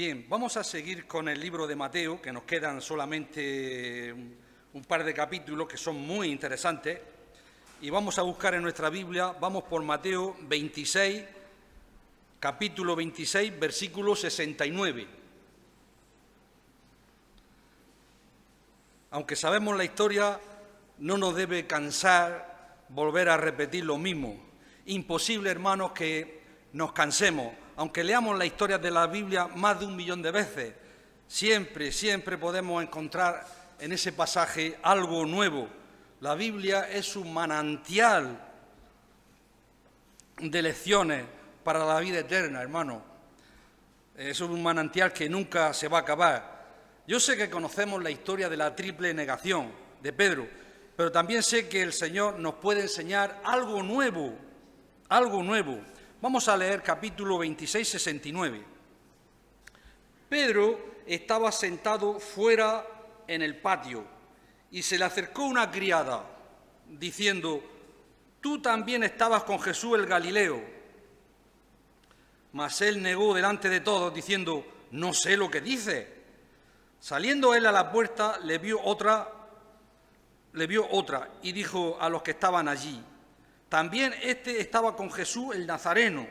Bien, vamos a seguir con el libro de Mateo, que nos quedan solamente un par de capítulos que son muy interesantes, y vamos a buscar en nuestra Biblia, vamos por Mateo 26, capítulo 26, versículo 69. Aunque sabemos la historia, no nos debe cansar volver a repetir lo mismo. Imposible, hermanos, que nos cansemos. Aunque leamos la historia de la Biblia más de 1 millón de veces, siempre podemos encontrar en ese pasaje algo nuevo. La Biblia es un manantial de lecciones para la vida eterna, hermano. Es un manantial que nunca se va a acabar. Yo sé que conocemos la historia de la triple negación de Pedro, pero también sé que el Señor nos puede enseñar algo nuevo, algo nuevo. Vamos a leer capítulo 26, 69. Pedro estaba sentado fuera en el patio y se le acercó una criada, diciendo: «Tú también estabas con Jesús el Galileo». Mas él negó delante de todos, diciendo: «No sé lo que dice». Saliendo él a la puerta, le vio otra y dijo a los que estaban allí: «También este estaba con Jesús el Nazareno».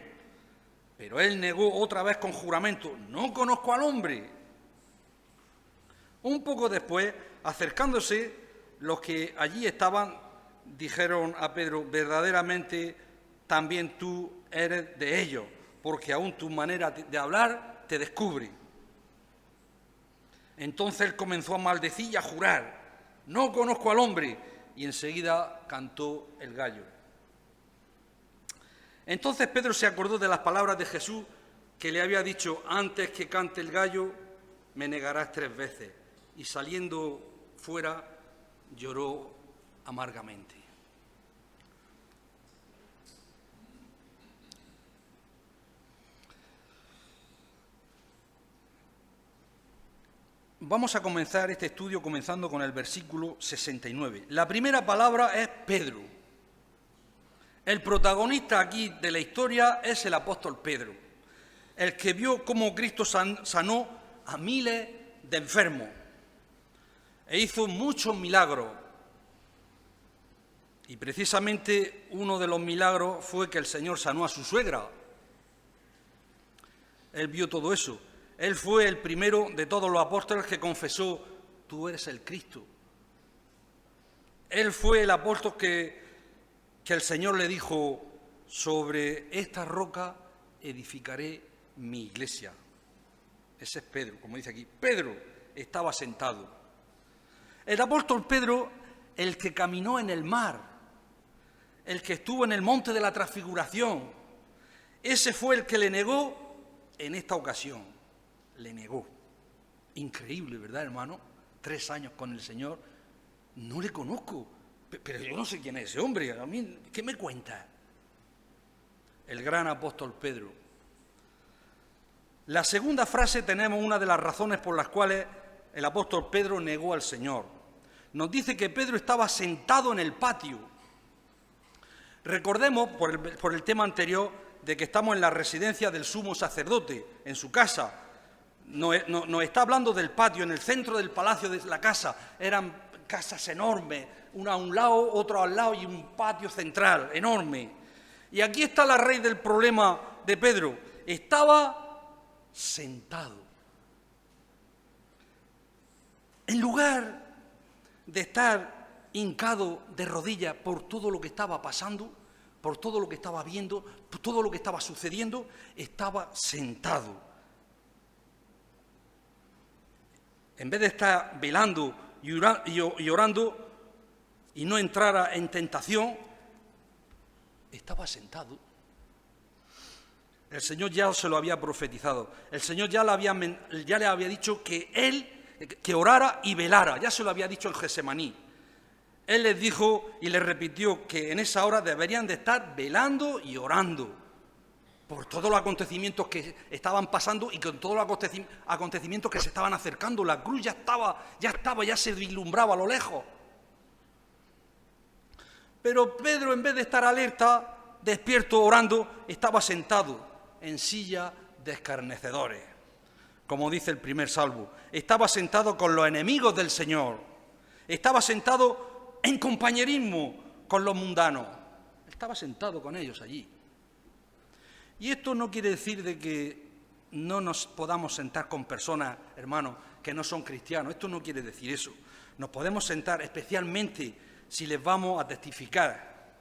Pero él negó otra vez con juramento: «No conozco al hombre». Un poco después, acercándose, los que allí estaban dijeron a Pedro: «Verdaderamente también tú eres de ellos, porque aún tu manera de hablar te descubre». Entonces él comenzó a maldecir y a jurar: «No conozco al hombre», y enseguida cantó el gallo. Entonces Pedro se acordó de las palabras de Jesús que le había dicho: «Antes que cante el gallo, me negarás 3 veces». Y saliendo fuera, lloró amargamente. Vamos a comenzar este estudio comenzando con el versículo 69. La primera palabra es Pedro. El protagonista aquí de la historia es el apóstol Pedro, el que vio cómo Cristo sanó a miles de enfermos e hizo muchos milagros. Y precisamente uno de los milagros fue que el Señor sanó a su suegra. Él vio todo eso. Él fue el primero de todos los apóstoles que confesó: «Tú eres el Cristo». Él fue el apóstol que el Señor le dijo: «Sobre esta roca edificaré mi iglesia». Ese es Pedro, como dice aquí. Pedro estaba sentado. El apóstol Pedro, el que caminó en el mar, el que estuvo en el monte de la transfiguración, ese fue el que le negó en esta ocasión. Le negó. Increíble, ¿verdad, hermano? 3 años con el Señor. No le conozco, pero yo no sé quién es ese hombre. A mí, ¿qué me cuenta? El gran apóstol Pedro. La segunda frase tenemos una de las razones por las cuales el apóstol Pedro negó al Señor. Nos dice que Pedro estaba sentado en el patio. Recordemos, por el tema anterior, de que estamos en la residencia del sumo sacerdote, en su casa. Nos está hablando del patio, en el centro del palacio de la casa. Eran casas enormes, una a un lado, otra al lado, y un patio central enorme. Y aquí está la raíz del problema de Pedro. Estaba sentado. En lugar de estar hincado de rodillas por todo lo que estaba pasando, por todo lo que estaba viendo, por todo lo que estaba sucediendo, estaba sentado. En vez de estar velando y orando y no entrara en tentación, estaba sentado. El Señor ya se lo había profetizado. El Señor ya le había dicho que orara y velara. Ya se lo había dicho en Getsemaní. Él les dijo y les repitió que en esa hora deberían de estar velando y orando por todos los acontecimientos que estaban pasando y con todos los acontecimientos que se estaban acercando. La cruz ya se vislumbraba a lo lejos. Pero Pedro, en vez de estar alerta, despierto, orando, estaba sentado en silla de escarnecedores. como dice el primer salmo. Estaba sentado con los enemigos del Señor. Estaba sentado en compañerismo con los mundanos. Estaba sentado con ellos allí. Y esto no quiere decir de que no nos podamos sentar con personas, hermanos, que no son cristianos. Esto no quiere decir eso. Nos podemos sentar especialmente si les vamos a testificar.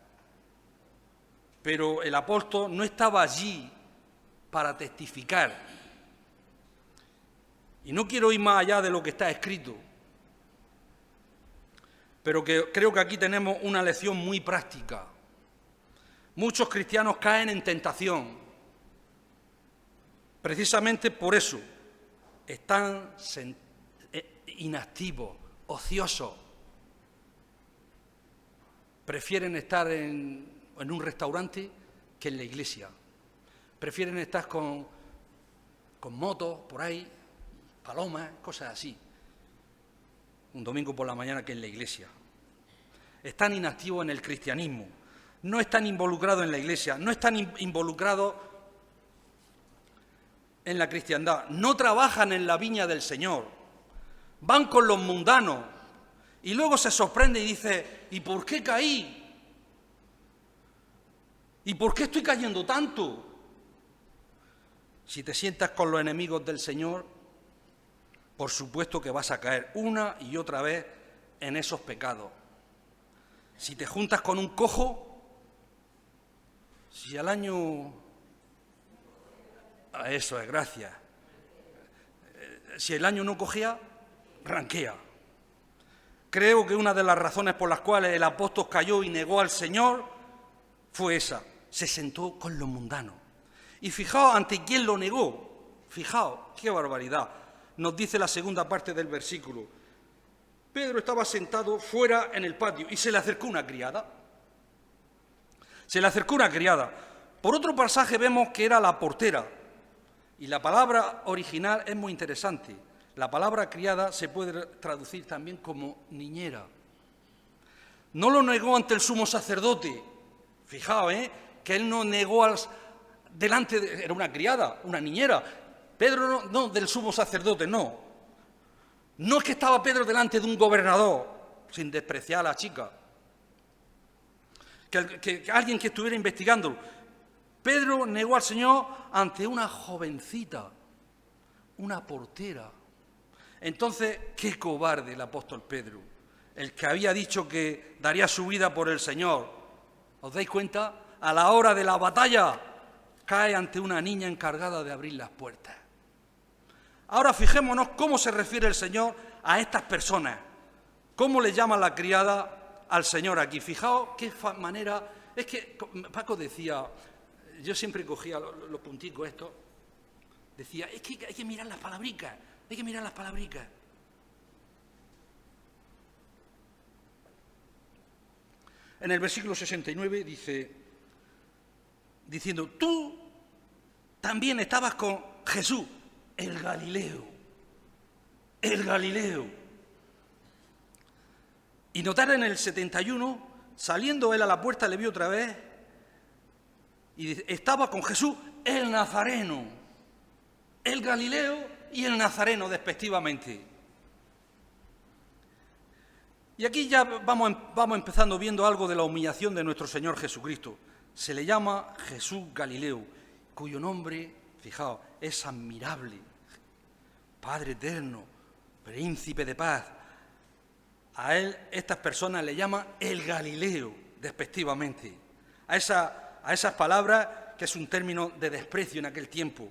Pero el apóstol no estaba allí para testificar. Y no quiero ir más allá de lo que está escrito, pero creo que aquí tenemos una lección muy práctica. Muchos cristianos caen en tentación. Precisamente por eso están inactivos, ociosos. Prefieren estar en un restaurante que en la iglesia. Prefieren estar con motos por ahí, palomas, cosas así, un domingo por la mañana que en la iglesia. Están inactivos en el cristianismo, no están involucrados en la iglesia, no están involucrados en la cristiandad, no trabajan en la viña del Señor, van con los mundanos y luego se sorprende y dice, ¿y por qué caí? ¿Y por qué estoy cayendo tanto? Si te sientas con los enemigos del Señor, por supuesto que vas a caer una y otra vez en esos pecados. Si te juntas con un cojo, si al año... Eso es, gracias. Si el año no cogía, ranquea. Creo que una de las razones por las cuales el apóstol cayó y negó al Señor fue esa. Se sentó con los mundanos. Y fijaos ante quién lo negó. Fijaos, qué barbaridad. Nos dice la segunda parte del versículo. Pedro estaba sentado fuera en el patio y se le acercó una criada. Se le acercó una criada. Por otro pasaje vemos que era la portera. Y la palabra original es muy interesante. La palabra criada se puede traducir también como niñera. No lo negó ante el sumo sacerdote. Fijaos, que él no negó delante de... Era una criada, una niñera. Pedro no del sumo sacerdote, no. No es que estaba Pedro delante de un gobernador, sin despreciar a la chica. Que alguien que estuviera investigando. Pedro negó al Señor ante una jovencita, una portera. Entonces, qué cobarde el apóstol Pedro, el que había dicho que daría su vida por el Señor. ¿Os dais cuenta? A la hora de la batalla, cae ante una niña encargada de abrir las puertas. Ahora fijémonos cómo se refiere el Señor a estas personas. ¿Cómo le llama la criada al Señor aquí? Fijaos qué manera... Es que Paco decía, yo siempre cogía los punticos estos, decía, es que hay que mirar las palabricas, hay que mirar las palabricas. En el versículo 69 diciendo, tú también estabas con Jesús, el Galileo. Y notar en el 71, saliendo él a la puerta, le vio otra vez, y estaba con Jesús, el Nazareno, el Galileo y el Nazareno, despectivamente. Y aquí ya vamos empezando viendo algo de la humillación de nuestro Señor Jesucristo. Se le llama Jesús Galileo, cuyo nombre, fijaos, es admirable. Padre eterno, príncipe de paz. A él, estas personas le llaman el Galileo, despectivamente. A esas palabras, que es un término de desprecio en aquel tiempo.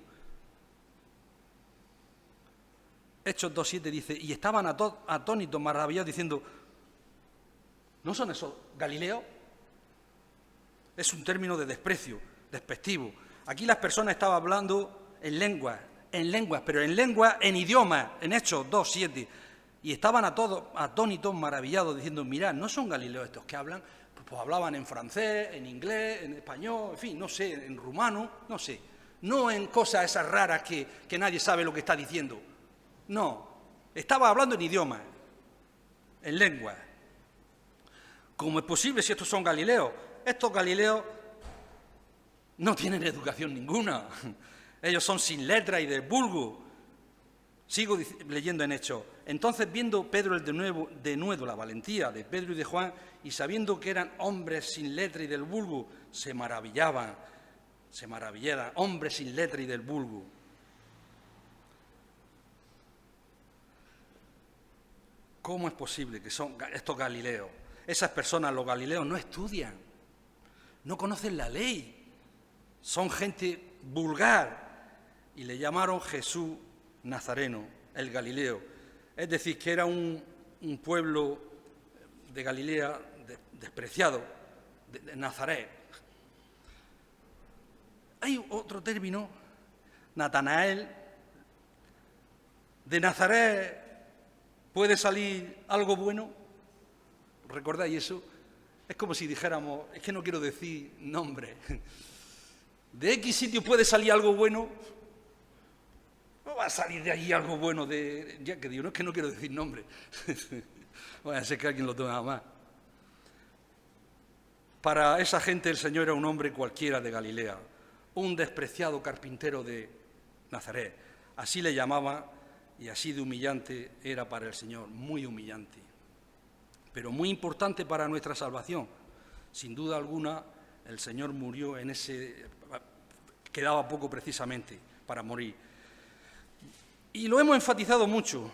Hechos 2:7 dice, y estaban atónitos, maravillados, diciendo, ¿no son esos Galileos? Es un término de desprecio, despectivo. Aquí las personas estaban hablando en lenguas, pero en lenguas, en idiomas, en Hechos 2:7. Y estaban atónitos, maravillados, diciendo, mirad, ¿no son Galileos estos que hablan? Pues hablaban en francés, en inglés, en español, en fin, no sé, en rumano, no sé. No en cosas esas raras que nadie sabe lo que está diciendo. No, estaba hablando en idiomas, en lenguas. ¿Cómo es posible si estos son Galileos? Estos Galileos no tienen educación ninguna. Ellos son sin letra y de vulgo. Sigo leyendo en Hechos. Entonces, viendo Pedro de nuevo la valentía de Pedro y de Juan, y sabiendo que eran hombres sin letra y del vulgo, se maravillaban, hombres sin letra y del vulgo. ¿Cómo es posible que son estos galileos? Esas personas, los galileos, no estudian, no conocen la ley, son gente vulgar, y le llamaron Jesús Nazareno, el Galileo. Es decir, que era un pueblo de Galilea despreciado, de Nazaret. Hay otro término, Natanael. ¿De Nazaret puede salir algo bueno? ¿Recordáis eso? Es como si dijéramos, es que no quiero decir nombre. ¿De X sitio puede salir algo bueno? No va a salir de allí algo bueno ya que digo, no es que no quiero decir nombre. Bueno, sé que alguien lo toma más. Para esa gente el Señor era un hombre cualquiera de Galilea, un despreciado carpintero de Nazaret. Así le llamaban y así de humillante era para el Señor, muy humillante. Pero muy importante para nuestra salvación. Sin duda alguna, el Señor murió en ese... Quedaba poco precisamente para morir. Y lo hemos enfatizado mucho,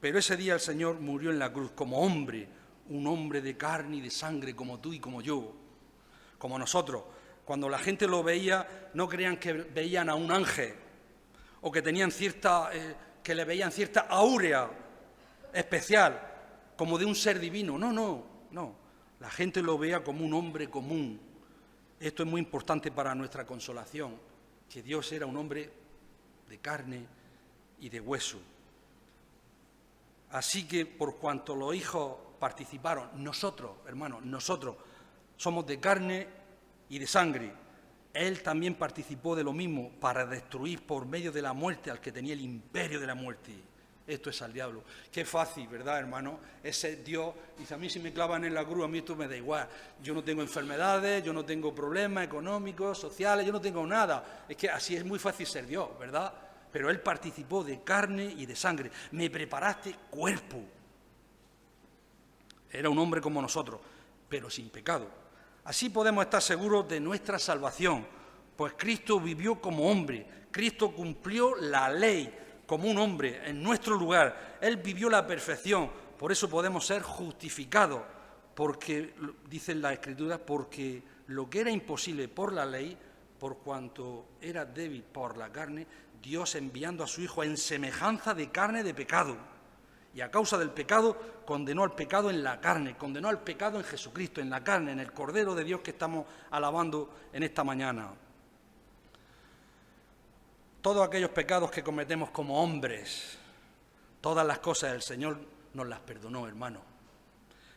pero ese día el Señor murió en la cruz como hombre, un hombre de carne y de sangre como tú y como yo, como nosotros. Cuando la gente lo veía, no creían que veían a un ángel o que tenían que le veían cierta áurea especial, como de un ser divino. No. La gente lo veía como un hombre común. Esto es muy importante para nuestra consolación, que Dios era un hombre de carne y de hueso. Así que por cuanto los hijos participaron, nosotros, hermanos, nosotros somos de carne y de sangre. Él también participó de lo mismo para destruir por medio de la muerte al que tenía el imperio de la muerte. Esto es al diablo. Qué fácil, ¿verdad, hermano? Ese Dios dice, a mí si me clavan en la cruz, a mí esto me da igual. Yo no tengo enfermedades, yo no tengo problemas económicos, sociales, yo no tengo nada. Es que así es muy fácil ser Dios, ¿verdad? Pero Él participó de carne y de sangre. Me preparaste cuerpo. Era un hombre como nosotros, pero sin pecado. Así podemos estar seguros de nuestra salvación, pues Cristo vivió como hombre. Cristo cumplió la ley como un hombre en nuestro lugar. Él vivió la perfección, por eso podemos ser justificados, porque, dice la Escritura, porque lo que era imposible por la ley, por cuanto era débil por la carne, Dios enviando a su Hijo en semejanza de carne de pecado. Y a causa del pecado, condenó al pecado en la carne, condenó al pecado en Jesucristo, en la carne, en el Cordero de Dios que estamos alabando en esta mañana. Todos aquellos pecados que cometemos como hombres, todas las cosas, el Señor nos las perdonó, hermano.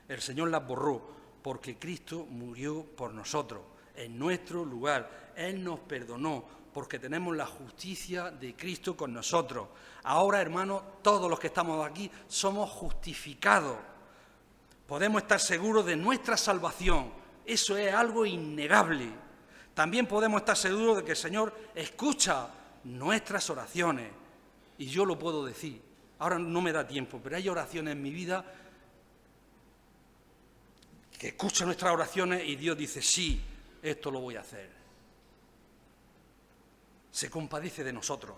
El Señor las borró, porque Cristo murió por nosotros, en nuestro lugar. Él nos perdonó, porque tenemos la justicia de Cristo con nosotros. Ahora, hermano, todos los que estamos aquí somos justificados. Podemos estar seguros de nuestra salvación. Eso es algo innegable. También podemos estar seguros de que el Señor escucha nuestras oraciones. Y yo lo puedo decir. Ahora no me da tiempo, pero hay oraciones en mi vida que escucha nuestras oraciones y Dios dice, sí, esto lo voy a hacer. Se compadece de nosotros.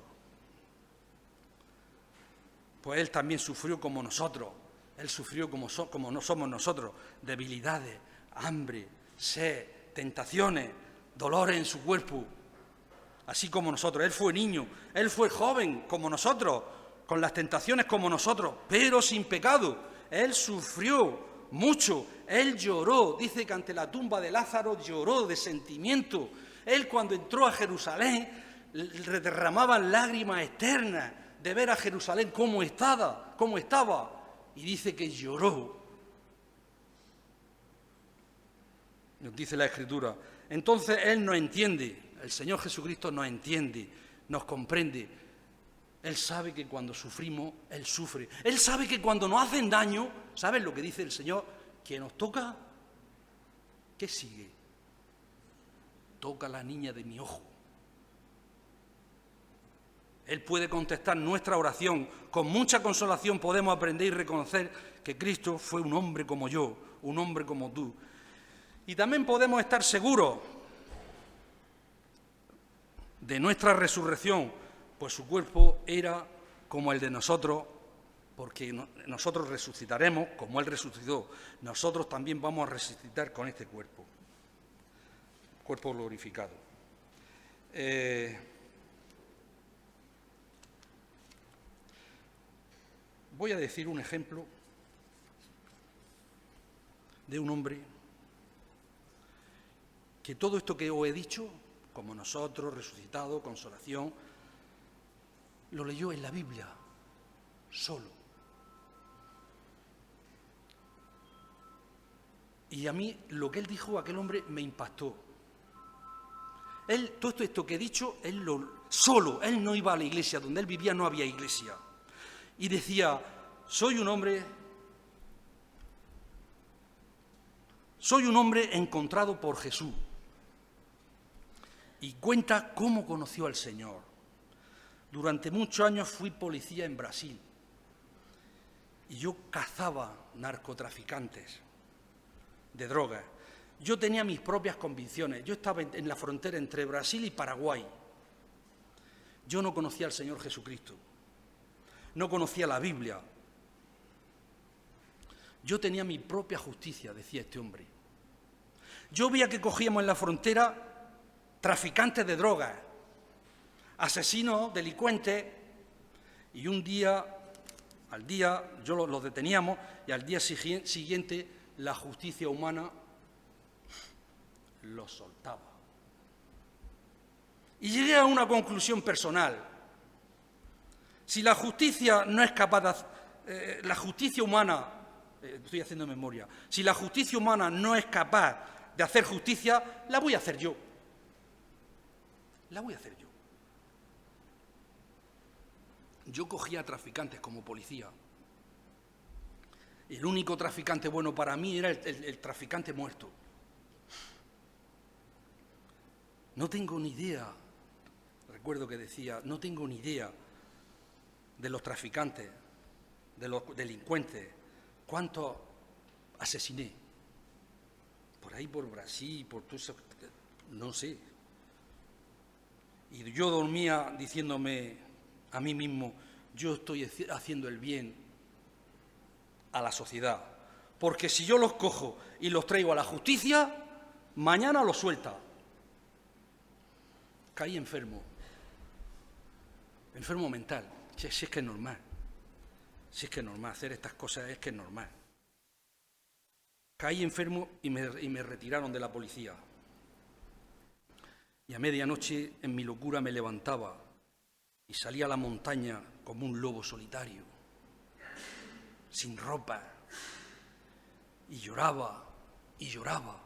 Pues Él también sufrió como nosotros. Él sufrió como no somos nosotros. Debilidades, hambre, sed, tentaciones, dolores en su cuerpo. Así como nosotros. Él fue niño, Él fue joven como nosotros, con las tentaciones como nosotros, pero sin pecado. Él sufrió mucho, Él lloró. Dice que ante la tumba de Lázaro lloró de sentimiento. Él cuando entró a Jerusalén derramaba lágrimas eternas de ver a Jerusalén cómo estaba, y dice que lloró. Nos dice la Escritura. Entonces Él nos entiende, el Señor Jesucristo nos entiende, nos comprende. Él sabe que cuando sufrimos, Él sufre. Él sabe que cuando nos hacen daño, ¿sabes lo que dice el Señor? Que nos toca, ¿qué sigue? Toca la niña de mi ojo. Él puede contestar nuestra oración. Con mucha consolación podemos aprender y reconocer que Cristo fue un hombre como yo, un hombre como tú. Y también podemos estar seguros de nuestra resurrección, pues su cuerpo era como el de nosotros, porque nosotros resucitaremos como Él resucitó. Nosotros también vamos a resucitar con este cuerpo glorificado. Voy a decir un ejemplo de un hombre que todo esto que os he dicho, como nosotros, resucitado, consolación, lo leyó en la Biblia, solo. Y a mí lo que él dijo, aquel hombre, me impactó. Él, todo esto que he dicho, solo, él no iba a la iglesia, donde él vivía no había iglesia. Y decía, soy un hombre encontrado por Jesús. Y cuenta cómo conoció al Señor. Durante muchos años fui policía en Brasil y yo cazaba narcotraficantes de drogas. Yo tenía mis propias convicciones. Yo estaba en la frontera entre Brasil y Paraguay. Yo no conocía al Señor Jesucristo. No conocía la Biblia. Yo tenía mi propia justicia, decía este hombre. Yo veía que cogíamos en la frontera traficantes de drogas, asesinos, delincuentes, y al día, yo los deteníamos, y al día siguiente la justicia humana los soltaba. Y llegué a una conclusión personal. Si la justicia no es capaz de... la justicia humana... estoy haciendo memoria. Si la justicia humana no es capaz de hacer justicia, la voy a hacer yo. La voy a hacer yo. Yo cogía a traficantes como policía. El único traficante bueno para mí era el traficante muerto. No tengo ni idea, recuerdo que decía, no tengo ni idea de los traficantes, de los delincuentes, cuántos asesiné. Por ahí, por Brasil, por todo eso, no sé. Y yo dormía diciéndome a mí mismo, yo estoy haciendo el bien a la sociedad, porque si yo los cojo y los traigo a la justicia, mañana los suelta. Caí enfermo mental. Si es que es normal, hacer estas cosas es que es normal. Caí enfermo y me retiraron de la policía. Y a medianoche, en mi locura, me levantaba y salía a la montaña como un lobo solitario, sin ropa, y lloraba y lloraba.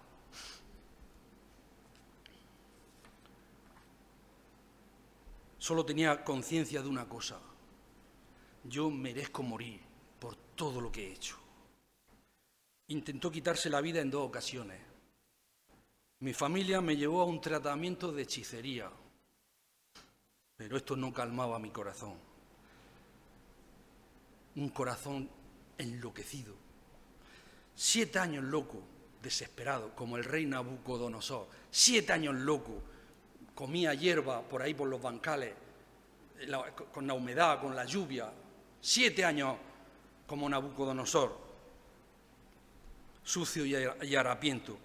Solo tenía conciencia de una cosa: yo merezco morir por todo lo que he hecho. Intentó quitarse la vida en 2 ocasiones. Mi familia me llevó a un tratamiento de hechicería, pero esto no calmaba mi corazón. Un corazón enloquecido. 7 años loco, desesperado, como el rey Nabucodonosor. 7 años loco. Comía hierba por ahí por los bancales, con la humedad, con la lluvia. 7 años como Nabucodonosor, sucio y harapiento.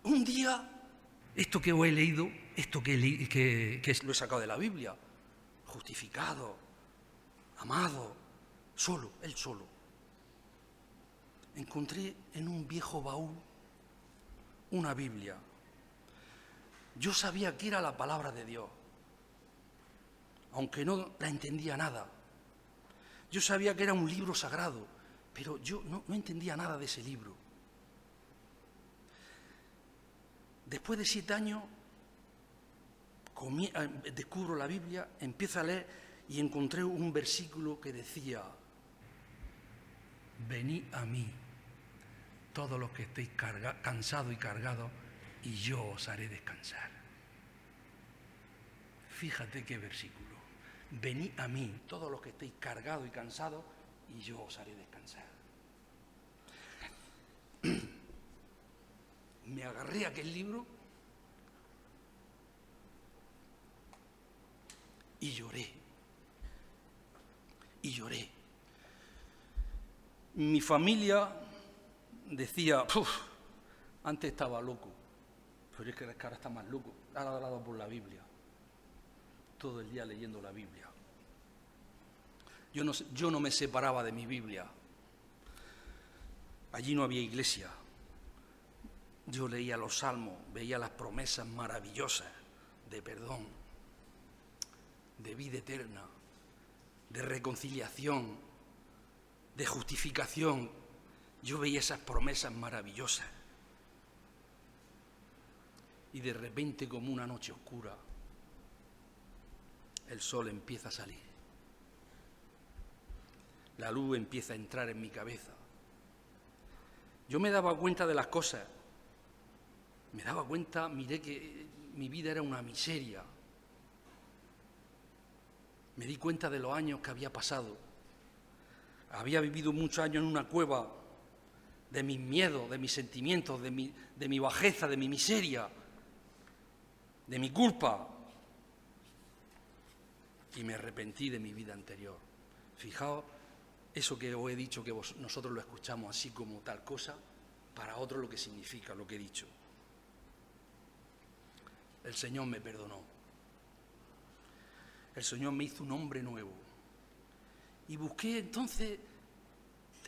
Un día, esto que os he leído, esto que lo he sacado de la Biblia, justificado, amado, solo, él solo. Encontré en un viejo baúl una Biblia. Yo sabía que era la palabra de Dios, aunque no la entendía nada. Yo sabía que era un libro sagrado, pero yo no entendía nada de ese libro. Después de 7 años, descubro la Biblia, empiezo a leer y encontré un versículo que decía: venid a mí, todos los que estéis cansados y cargados, y yo os haré descansar. Fíjate qué versículo. venid a mí, todos los que estéis cargados y cansados, y yo os haré descansar. Me agarré a aquel libro y lloré. Y lloré. Mi familia decía, antes estaba loco, pero es que ahora está más loco. Ahora ha dado por la Biblia. Todo el día leyendo la Biblia. Yo no me separaba de mi Biblia. Allí no había iglesia. Yo leía los salmos, veía las promesas maravillosas de perdón, de vida eterna, de reconciliación, de justificación. Yo veía esas promesas maravillosas. Y de repente, como una noche oscura, el sol empieza a salir. La luz empieza a entrar en mi cabeza. Yo me daba cuenta de las cosas. Me daba cuenta, miré que mi vida era una miseria. Me di cuenta de los años que había pasado. Había vivido muchos años en una cueva de mis miedos, de mis sentimientos, de mi bajeza, de mi miseria, de mi culpa. Y me arrepentí de mi vida anterior. Fijaos, eso que os he dicho, que nosotros lo escuchamos así como tal cosa, para otros lo que significa lo que he dicho. El Señor me perdonó. El Señor me hizo un hombre nuevo. Y busqué entonces,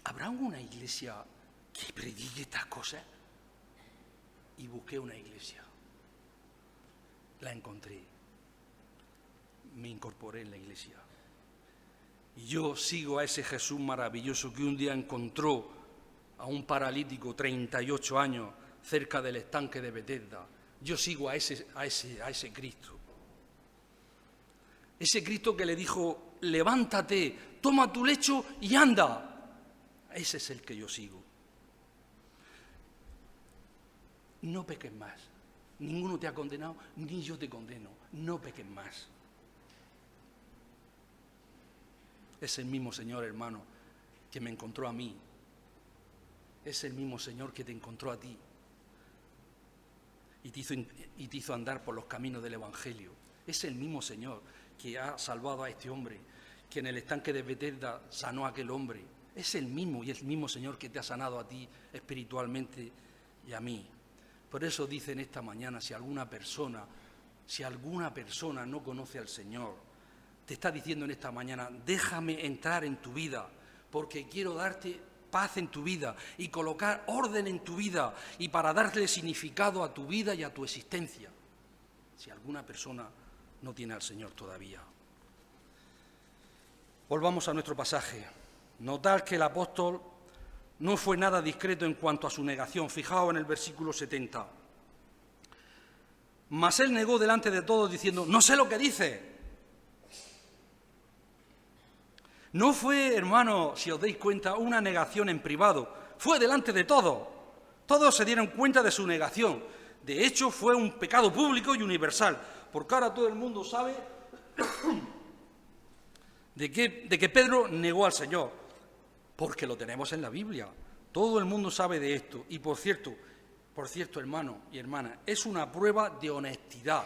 ¿habrá una iglesia que predique estas cosas? Y busqué una iglesia. La encontré. Me incorporé en la iglesia. Y yo sigo a ese Jesús maravilloso que un día encontró a un paralítico, 38 años, cerca del estanque de Betesda. Yo sigo a ese Cristo. Ese Cristo que le dijo, levántate, toma tu lecho y anda. Ese es el que yo sigo. No peques más. Ninguno te ha condenado, ni yo te condeno. No peques más. Es el mismo Señor, hermano, que me encontró a mí. Es el mismo Señor que te encontró a ti. Y te hizo andar por los caminos del Evangelio. Es el mismo Señor que ha salvado a este hombre, que en el estanque de Betesda sanó a aquel hombre. Es el mismo, y es el mismo Señor que te ha sanado a ti espiritualmente y a mí. Por eso dicen esta mañana, si alguna persona no conoce al Señor, te está diciendo en esta mañana, déjame entrar en tu vida, porque quiero darte paz en tu vida y colocar orden en tu vida y para darle significado a tu vida y a tu existencia. Si alguna persona no tiene al Señor todavía. Volvamos a nuestro pasaje. Notad que el apóstol no fue nada discreto en cuanto a su negación. Fijaos en el versículo 70. Mas él negó delante de todos diciendo, no sé lo que dice. No fue, hermano, si os dais cuenta, una negación en privado. Fue delante de todos. Todos se dieron cuenta de su negación. De hecho, fue un pecado público y universal. Porque ahora todo el mundo sabe de que Pedro negó al Señor. Porque lo tenemos en la Biblia. Todo el mundo sabe de esto. Y por cierto, hermano y hermana, es una prueba de honestidad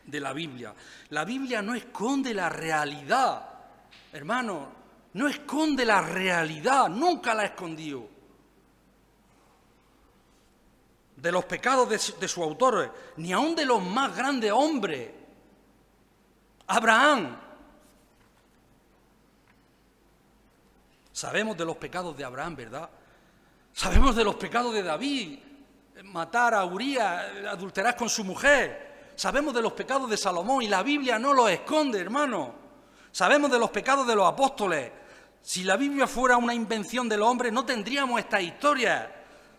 de la Biblia. La Biblia no esconde la realidad. Hermano, no esconde la realidad, nunca la escondió. De los pecados de sus autores, ni aun de los más grandes hombres. Abraham. Sabemos de los pecados de Abraham, ¿verdad? Sabemos de los pecados de David, matar a Urías, adulterar con su mujer. Sabemos de los pecados de Salomón y la Biblia no los esconde, hermano. Sabemos de los pecados de los apóstoles. Si la Biblia fuera una invención de los hombres, no tendríamos estas historias.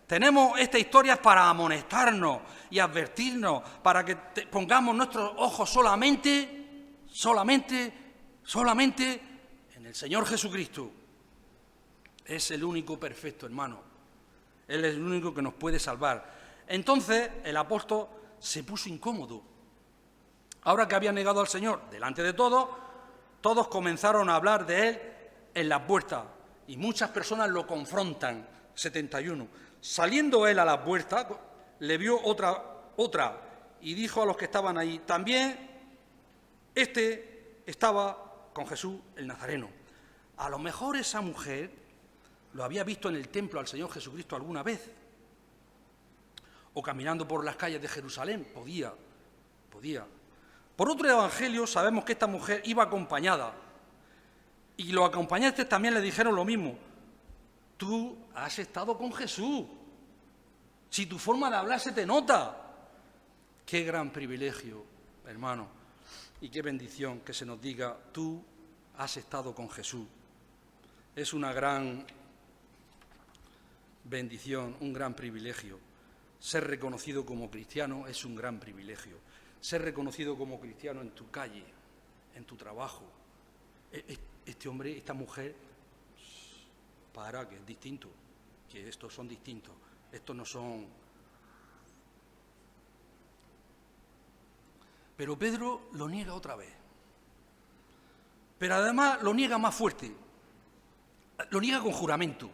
Tenemos estas historias para amonestarnos y advertirnos, para que pongamos nuestros ojos solamente en el Señor Jesucristo. Es el único perfecto, hermano. Él es el único que nos puede salvar. Entonces el apóstol se puso incómodo. Ahora que había negado al Señor delante de todos, Todos comenzaron a hablar de él en la puerta y muchas personas lo confrontan. 71. Saliendo él a la puerta, le vio otra y dijo a los que estaban ahí, también estaba con Jesús el Nazareno. A lo mejor esa mujer lo había visto en el templo al Señor Jesucristo alguna vez, o caminando por las calles de Jerusalén, podía. Por otro evangelio sabemos que esta mujer iba acompañada, y los acompañantes también le dijeron lo mismo. Tú has estado con Jesús, si tu forma de hablar se te nota. Qué gran privilegio, hermano, y qué bendición que se nos diga, tú has estado con Jesús. Es una gran bendición, un gran privilegio. Ser reconocido como cristiano es un gran privilegio. Ser reconocido como cristiano en tu calle, en tu trabajo. Este hombre, esta mujer, que es distinto, que estos son distintos, estos no son. Pero Pedro lo niega otra vez. Pero además lo niega más fuerte. Lo niega con juramento.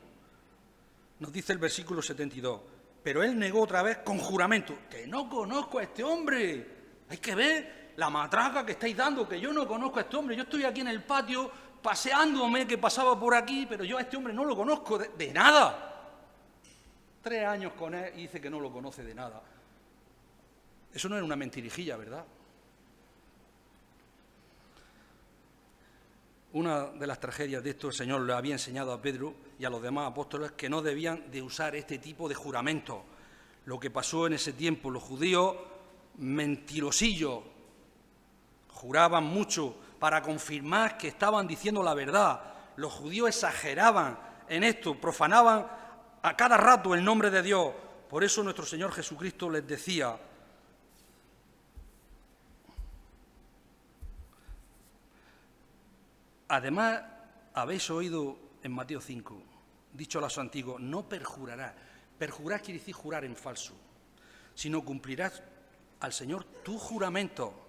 Nos dice el versículo 72. Pero él negó otra vez con juramento. Que no conozco a este hombre. Hay que ver la matraca que estáis dando, que yo no conozco a este hombre. Yo estoy aquí en el patio paseándome, que pasaba por aquí, pero yo a este hombre no lo conozco de nada. 3 años con él y dice que no lo conoce de nada. Eso no era una mentirijilla, ¿verdad? Una de las tragedias de esto, el Señor le había enseñado a Pedro y a los demás apóstoles que no debían de usar este tipo de juramentos. Lo que pasó en ese tiempo, los judíos mentirosillos juraban mucho para confirmar que estaban diciendo la verdad. Los judíos exageraban en esto, profanaban a cada rato el nombre de Dios. Por eso nuestro Señor Jesucristo les decía, además, habéis oído en Mateo 5, dicho a los antiguos, no perjurarás. Perjurar quiere decir jurar en falso, sino cumplirás al Señor tu juramento.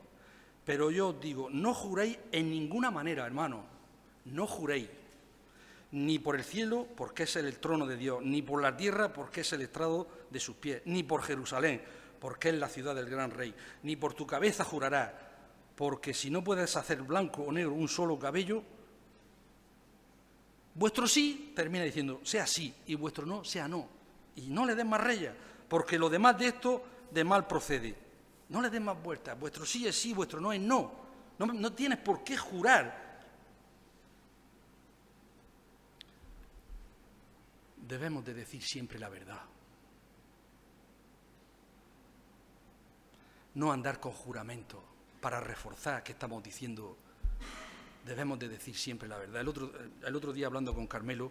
Pero yo os digo, no juréis en ninguna manera, hermano, no juréis, ni por el cielo, porque es el trono de Dios, ni por la tierra, porque es el estrado de sus pies, ni por Jerusalén, porque es la ciudad del gran rey, ni por tu cabeza jurarás, porque si no puedes hacer blanco o negro un solo cabello, vuestro sí, termina diciendo, sea sí, y vuestro no, sea no. Y no le des más reyes, porque lo demás de esto de mal procede. No le des más vueltas, vuestro sí es sí, vuestro no es no. No tienes por qué jurar. Debemos de decir siempre la verdad. No andar con juramento para reforzar que estamos diciendo. Debemos de decir siempre la verdad. El otro día hablando con Carmelo,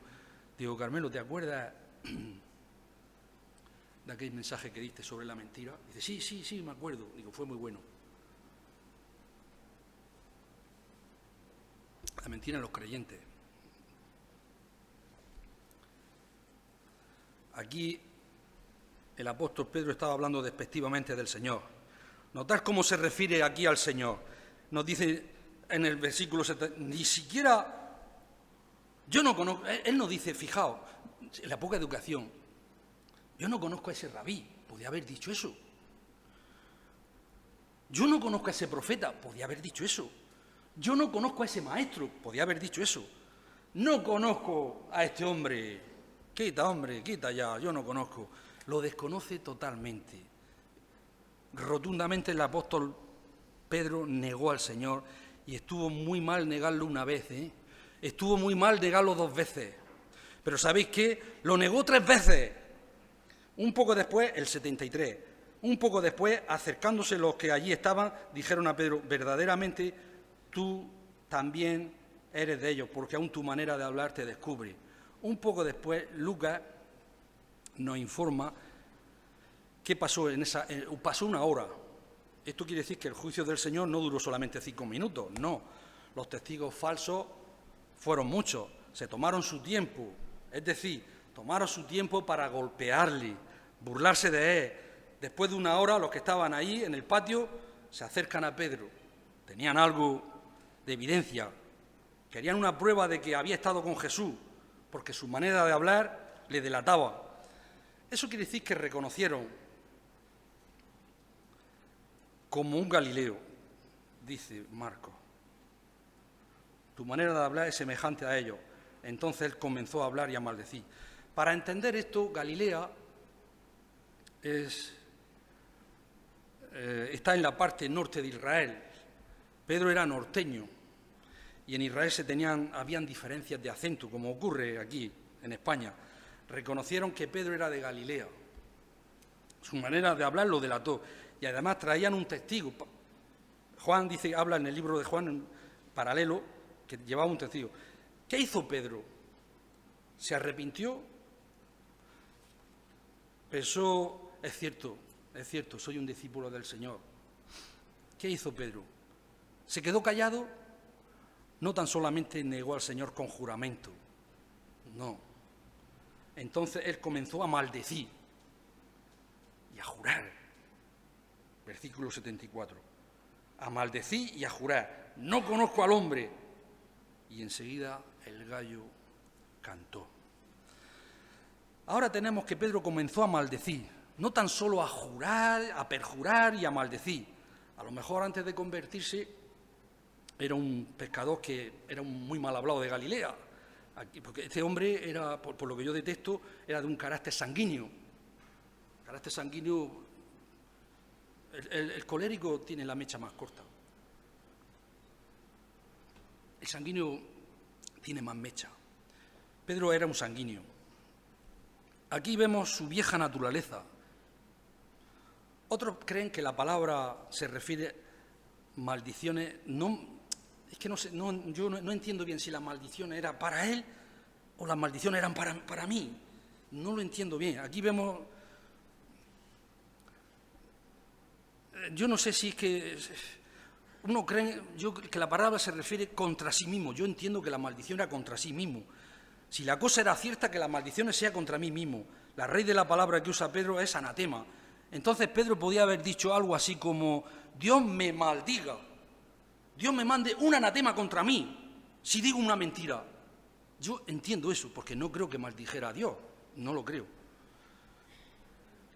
digo, Carmelo, ¿te acuerdas de aquel mensaje que diste sobre la mentira? Dice, sí, me acuerdo. Digo, fue muy bueno. La mentira en los creyentes. Aquí el apóstol Pedro estaba hablando despectivamente del Señor. Notad cómo se refiere aquí al Señor. Nos dice en el versículo 7, ni siquiera, yo no conozco, él nos dice, fijaos, la poca educación, yo no conozco a ese rabí, podía haber dicho eso. Yo no conozco a ese profeta, podía haber dicho eso. Yo no conozco a ese maestro, podía haber dicho eso. No conozco a este hombre, quita ya, yo no conozco. Lo desconoce totalmente. Rotundamente el apóstol Pedro negó al Señor y estuvo muy mal negarlo una vez, Estuvo muy mal negarlo 2 veces. Pero ¿sabéis qué? Lo negó 3 veces. Un poco después, el 73, un poco después, acercándose los que allí estaban, dijeron a Pedro, verdaderamente tú también eres de ellos, porque aún tu manera de hablar te descubre. Un poco después, Lucas nos informa que pasó pasó 1 hora. Esto quiere decir que el juicio del Señor no duró solamente 5 minutos, no. Los testigos falsos fueron muchos, se tomaron su tiempo, es decir, tomaron su tiempo para golpearle, burlarse de él. Después de 1 hora, los que estaban ahí en el patio se acercan a Pedro. Tenían algo de evidencia Querían una prueba de que había estado con Jesús, porque su manera de hablar le delataba. Eso quiere decir que reconocieron como un Galileo, dice Marcos. Tu manera de hablar es semejante a ellos. Entonces él comenzó a hablar y a maldecir. Para entender esto, Galilea está en la parte norte de Israel. Pedro era norteño y en Israel habían diferencias de acento, como ocurre aquí en España. Reconocieron que Pedro era de Galilea. Su manera de hablar lo delató. Y además traían un testigo. Juan habla en el libro de Juan, en paralelo, que llevaba un testigo. ¿Qué hizo Pedro? ¿Se arrepintió? Pensó, es cierto, soy un discípulo del Señor. ¿Qué hizo Pedro? ¿Se quedó callado? No tan solamente negó al Señor con juramento, no. Entonces él comenzó a maldecir y a jurar. Versículo 74. A maldecir y a jurar. No conozco al hombre. Y enseguida el gallo cantó. Ahora tenemos que Pedro comenzó a maldecir, no tan solo a jurar, a perjurar y a maldecir. A lo mejor antes de convertirse era un pescador que era muy mal hablado de Galilea, porque este hombre era, por lo que yo detesto, era de un carácter sanguíneo. Carácter sanguíneo, el colérico tiene la mecha más corta. El sanguíneo tiene más mecha. Pedro era un sanguíneo. Aquí vemos su vieja naturaleza. Otros creen que la palabra se refiere maldiciones. Es que no sé, yo no entiendo bien si la maldición era para él o las maldiciones eran para mí. No lo entiendo bien. Aquí vemos. Yo no sé si es que. Uno cree que la palabra se refiere contra sí mismo. Yo entiendo que la maldición era contra sí mismo. Si la cosa era cierta, que la maldición sea contra mí mismo. La raíz de la palabra que usa Pedro es anatema. Entonces Pedro podía haber dicho algo así como: Dios me maldiga, Dios me mande un anatema contra mí si digo una mentira. Yo entiendo eso, porque no creo que maldijera a Dios, no lo creo.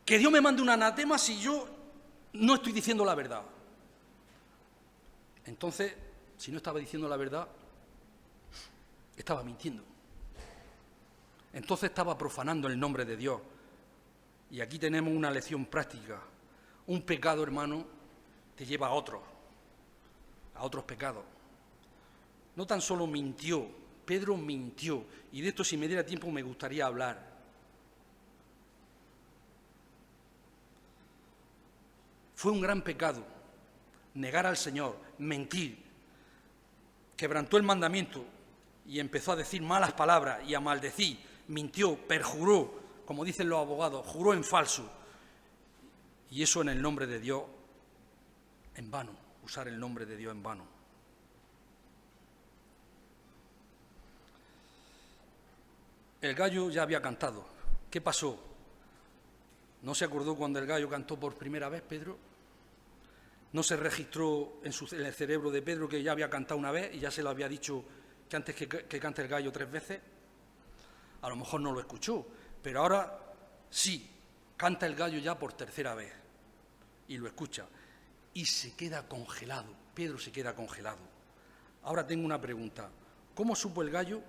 Que Dios me mande un anatema si yo no estoy diciendo la verdad. Entonces, si no estaba diciendo la verdad, estaba mintiendo. Entonces estaba profanando el nombre de Dios. Y aquí tenemos una lección práctica. Un pecado, hermano, te lleva a otros pecados. No tan solo mintió, Pedro mintió. Y de esto, si me diera tiempo, me gustaría hablar. Fue un gran pecado negar al Señor, mentir. Quebrantó el mandamiento y empezó a decir malas palabras y a maldecir. Mintió, perjuró, como dicen los abogados, juró en falso. Y eso en el nombre de Dios en vano, usar el nombre de Dios en vano. El gallo ya había cantado. ¿Qué pasó? ¿No se acordó cuando el gallo cantó por primera vez, Pedro? ¿No se registró en el cerebro de Pedro que ya había cantado una vez y ya se lo había dicho que antes que cante el gallo 3 veces? A lo mejor no lo escuchó, pero ahora sí, canta el gallo ya por 3ª vez y lo escucha. Y se queda congelado, Pedro se queda congelado. Ahora tengo una pregunta. ¿Cómo supo el gallo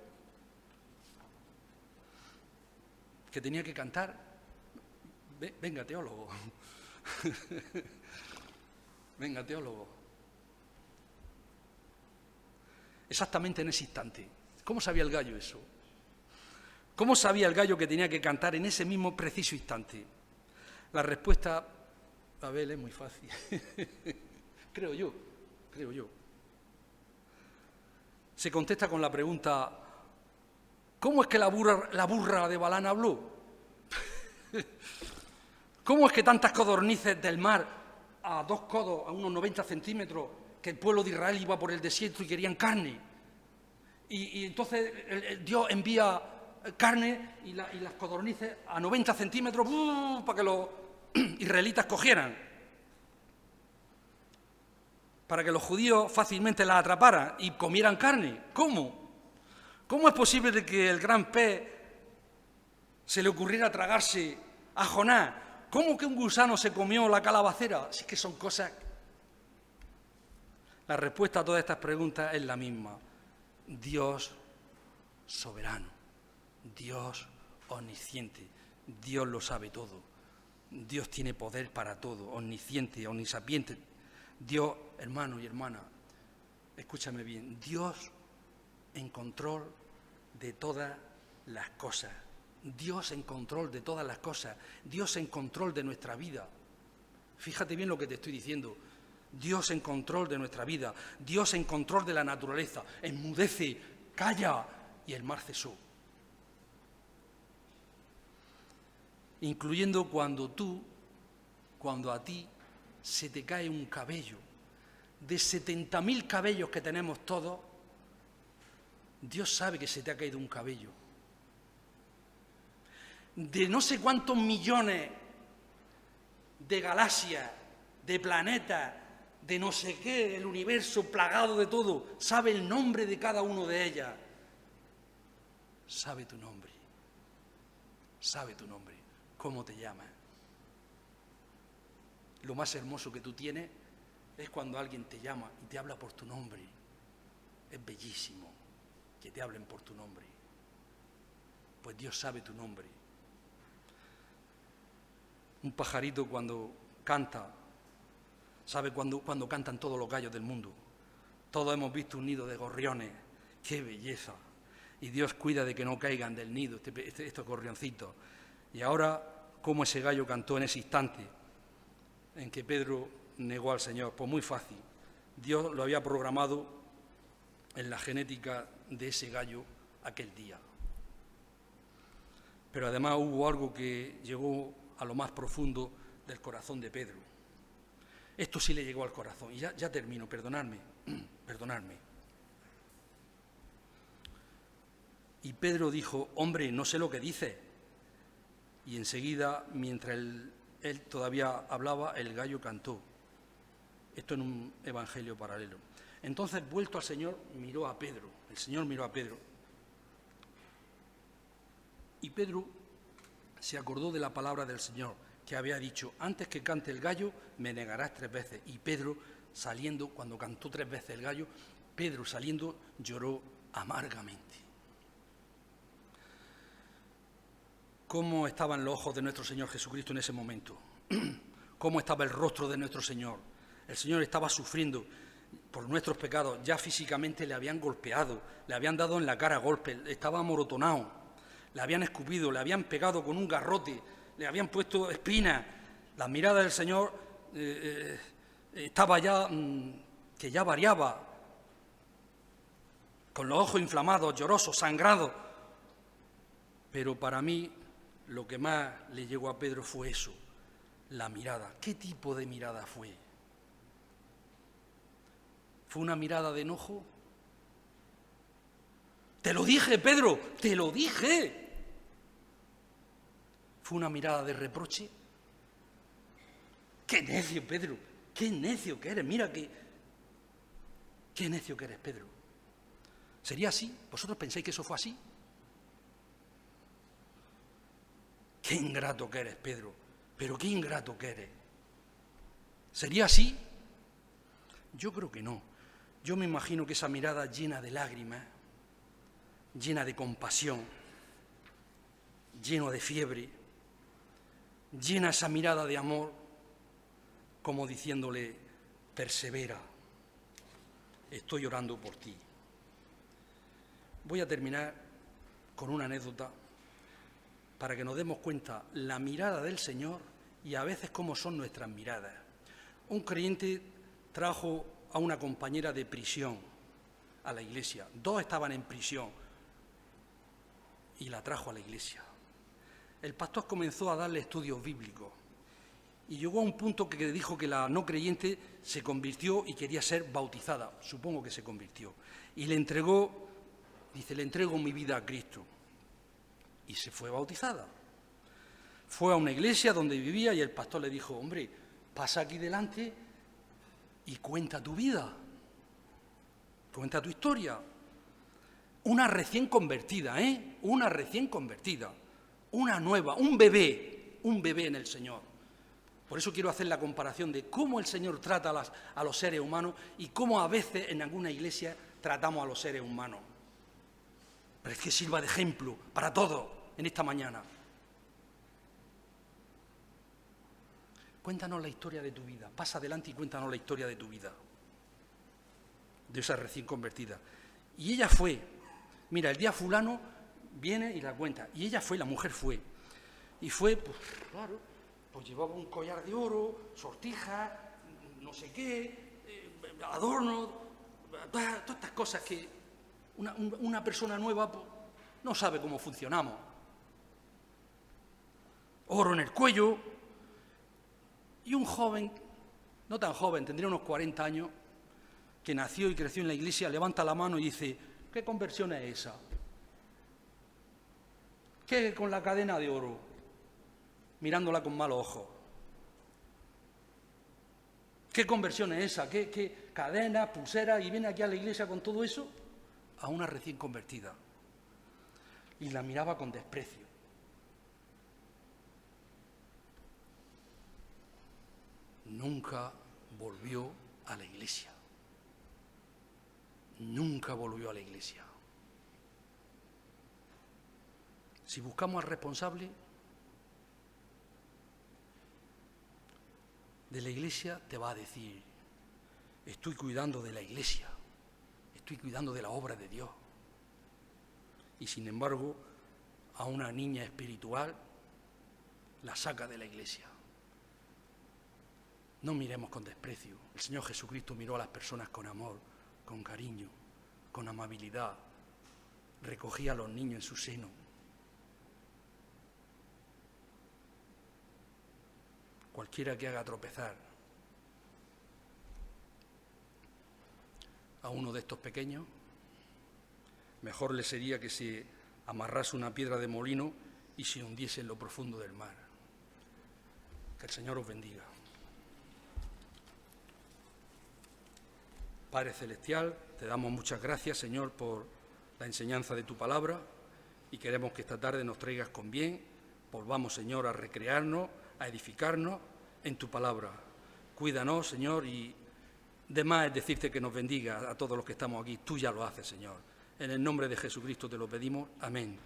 que tenía que cantar? Venga, teólogo. Venga, teólogo. Exactamente en ese instante. ¿Cómo sabía el gallo eso? ¿Cómo sabía el gallo que tenía que cantar en ese mismo preciso instante? La respuesta, Abel, es muy fácil. Creo yo. Se contesta con la pregunta: ¿cómo es que la burra de Balaán habló? ¿Cómo es que tantas codornices del mar, a 2 codos, a unos 90 centímetros, que el pueblo de Israel iba por el desierto y querían carne? Y entonces Dios envía carne y las codornices a 90 centímetros para que los israelitas cogieran. para que los judíos fácilmente las atraparan y comieran carne. ¿Cómo? ¿Cómo es posible de que el gran pez se le ocurriera tragarse a Jonás? ¿Cómo que un gusano se comió la calabacera? Sí que son cosas... La respuesta a todas estas preguntas es la misma. Dios soberano, Dios omnisciente, Dios lo sabe todo, Dios tiene poder para todo, omnisciente, omnisapiente. Dios, hermano y hermana, escúchame bien, Dios en control de todas las cosas, Dios en control de todas las cosas, Dios en control de nuestra vida. Fíjate bien lo que te estoy diciendo. Dios en control de nuestra vida, Dios en control de la naturaleza. Enmudece, calla, y el mar cesó. Incluyendo cuando a ti se te cae un cabello. De 70.000 cabellos que tenemos todos, Dios sabe que se te ha caído un cabello. De no sé cuántos millones de galaxias, de planetas, de no sé qué, el universo plagado de todo, sabe el nombre de cada uno de ellas. Sabe tu nombre. Sabe tu nombre. ¿Cómo te llamas? Lo más hermoso que tú tienes es cuando alguien te llama y te habla por tu nombre. Es bellísimo que te hablen por tu nombre. Pues Dios sabe tu nombre. Un pajarito cuando canta, sabe cuando cantan todos los gallos del mundo. Todos hemos visto un nido de gorriones. ¡Qué belleza! Y Dios cuida de que no caigan del nido estos gorrioncitos. Y ahora, cómo ese gallo cantó en ese instante en que Pedro negó al Señor. Pues muy fácil. Dios lo había programado en la genética de ese gallo aquel día. Pero además hubo algo que llegó a lo más profundo del corazón de Pedro. Esto sí le llegó al corazón. Y ya termino, perdonadme. Y Pedro dijo, hombre, no sé lo que dices. Y enseguida, mientras él todavía hablaba, el gallo cantó. Esto en un evangelio paralelo. Entonces, vuelto al Señor, miró a Pedro. El Señor miró a Pedro. Y Pedro se acordó de la palabra del Señor, que había dicho, antes que cante el gallo, me negarás 3 veces. Y Pedro, saliendo, cuando cantó 3 veces el gallo, Pedro, saliendo, lloró amargamente. ¿Cómo estaban los ojos de nuestro Señor Jesucristo en ese momento? ¿Cómo estaba el rostro de nuestro Señor? El Señor estaba sufriendo por nuestros pecados. Ya físicamente le habían golpeado, le habían dado en la cara golpes, estaba amorotonado, le habían escupido, le habían pegado con un garrote, le habían puesto espinas. La mirada del Señor estaba ya, que ya variaba, con los ojos inflamados, llorosos, sangrados. Pero para mí, lo que más le llegó a Pedro fue eso, la mirada. ¿Qué tipo de mirada fue? ¿Fue una mirada de enojo? Te lo dije, Pedro, te lo dije. ¿Fue una mirada de reproche? ¡Qué necio, Pedro! ¡Qué necio que eres! Mira qué necio que eres, Pedro. ¿Sería así? ¿Vosotros pensáis que eso fue así? ¡Qué ingrato que eres, Pedro! Pero qué ingrato que eres. ¿Sería así? Yo creo que no. Yo me imagino que esa mirada llena de lágrimas, llena de compasión, lleno de fiebre, llena esa mirada de amor, como diciéndole, persevera, estoy orando por ti. Voy a terminar con una anécdota para que nos demos cuenta la mirada del Señor y a veces cómo son nuestras miradas. Un creyente trajo a una compañera de prisión a la iglesia. 2 estaban en prisión y la trajo a la iglesia. El pastor comenzó a darle estudios bíblicos y llegó a un punto que dijo que la no creyente se convirtió y quería ser bautizada. Supongo que se convirtió. Y le entregó, dice, le entrego mi vida a Cristo. Y se fue bautizada. Fue a una iglesia donde vivía y el pastor le dijo, hombre, pasa aquí delante y cuenta tu vida, cuenta tu historia. Una recién convertida, una recién convertida, una nueva, un bebé en el Señor. Por eso quiero hacer la comparación de cómo el Señor trata a los seres humanos y cómo a veces en alguna iglesia tratamos a los seres humanos. Pero es que sirva de ejemplo para todos en esta mañana. Cuéntanos la historia de tu vida. Pasa adelante y cuéntanos la historia de tu vida. De esa recién convertida. Y ella fue. Mira, el día fulano viene y la cuenta. Y ella fue, la mujer fue. Y fue, pues claro, pues llevaba un collar de oro, sortijas, no sé qué, adornos, todas estas cosas que una persona nueva pues, no sabe cómo funcionamos. Oro en el cuello. Y un joven, no tan joven, tendría unos 40 años, que nació y creció en la iglesia, levanta la mano y dice, ¿qué conversión es esa? ¿Qué con la cadena de oro? Mirándola con malos ojos. ¿Qué conversión es esa? ¿Qué cadena, pulsera? Y viene aquí a la iglesia con todo eso, a una recién convertida. Y la miraba con desprecio. Nunca volvió a la iglesia. Nunca volvió a la iglesia. Si buscamos al responsable de la iglesia, te va a decir, estoy cuidando de la iglesia, estoy cuidando de la obra de Dios. Y sin embargo, a una niña espiritual la saca de la iglesia. No miremos con desprecio. El Señor Jesucristo miró a las personas con amor, con cariño, con amabilidad. Recogía a los niños en su seno. Cualquiera que haga tropezar a uno de estos pequeños, mejor le sería que se amarrase una piedra de molino y se hundiese en lo profundo del mar. Que el Señor os bendiga. Padre Celestial, te damos muchas gracias, Señor, por la enseñanza de tu palabra y queremos que esta tarde nos traigas con bien. Volvamos, Señor, a recrearnos, a edificarnos en tu palabra. Cuídanos, Señor, y demás es decirte que nos bendiga a todos los que estamos aquí. Tú ya lo haces, Señor. En el nombre de Jesucristo te lo pedimos. Amén.